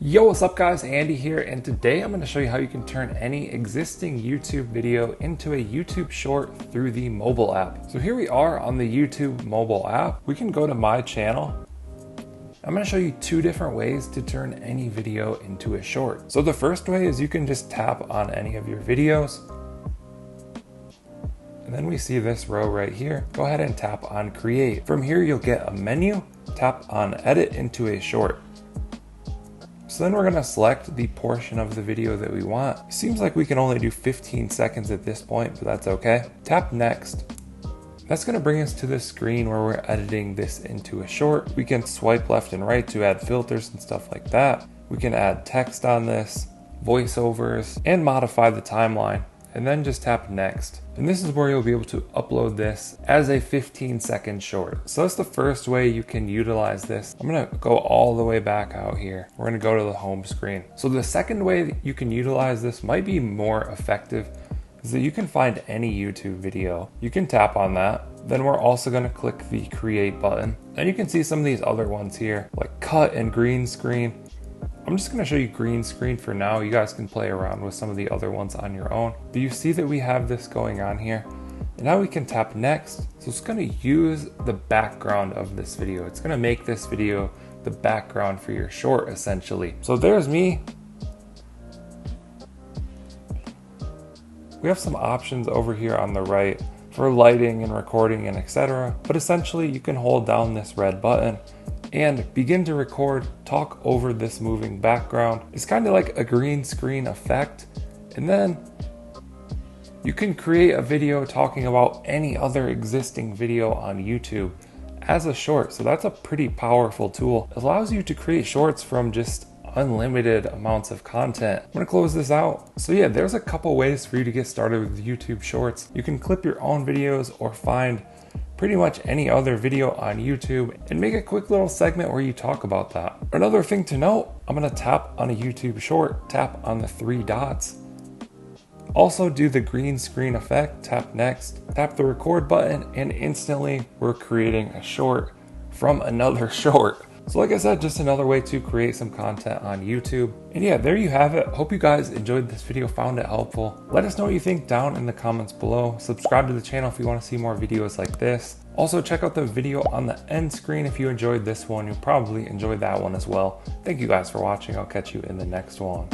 Yo, what's up guys? Andy here, and today I'm going to show you how you can turn any existing YouTube video into a YouTube short through the mobile app. So here we are on the YouTube mobile app. We can go to my channel. I'm going to show you two different ways to turn any video into a short. So the first way is you can just tap on any of your videos. And then we see this row right here. Go ahead and tap on create. From here you'll get a menu. Tap on edit into a short. So then we're going to select the portion of the video that we want. It seems like we can only do 15 seconds at this point, but that's okay. Tap next. That's going to bring us to the screen where we're editing this into a short. We can swipe left and right to add filters and stuff like that. We can add text on this, voiceovers, and modify the timeline. And then just tap next. And this is where you'll be able to upload this as a 15-second short. So that's the first way you can utilize this. I'm gonna go all the way back out here. We're gonna go to the home screen. So the second way that you can utilize this might be more effective is that you can find any YouTube video. You can tap on that. Then we're also gonna click the create button. And you can see some of these other ones here, like cut and green screen. I'm just going to show you green screen for now. You guys can play around with some of the other ones on your own. But you see that we have this going on here. And now we can tap next. So it's going to use the background of this video. It's going to make this video the background for your short essentially. So there's me. We have some options over here on the right for lighting and recording and etc. But essentially you can hold down this red button and begin to record, talk over this moving background. It's kind of like a green screen effect. And then you can create a video talking about any other existing video on YouTube as a short. So that's a pretty powerful tool. It allows you to create shorts from just unlimited amounts of content. I'm gonna close this out. So yeah, there's a couple ways for you to get started with YouTube Shorts. You can clip your own videos or find pretty much any other video on YouTube and make a quick little segment where you talk about that. Another thing to note, I'm gonna tap on a YouTube short, tap on the three dots. Also do the green screen effect, tap next, tap the record button, and instantly we're creating a short from another short. So like I said, just another way to create some content on YouTube. And yeah, there you have it. Hope you guys enjoyed this video, found it helpful. Let us know what you think down in the comments below. Subscribe to the channel if you want to see more videos like this. Also check out the video on the end screen if you enjoyed this one. You'll probably enjoy that one as well. Thank you guys for watching. I'll catch you in the next one.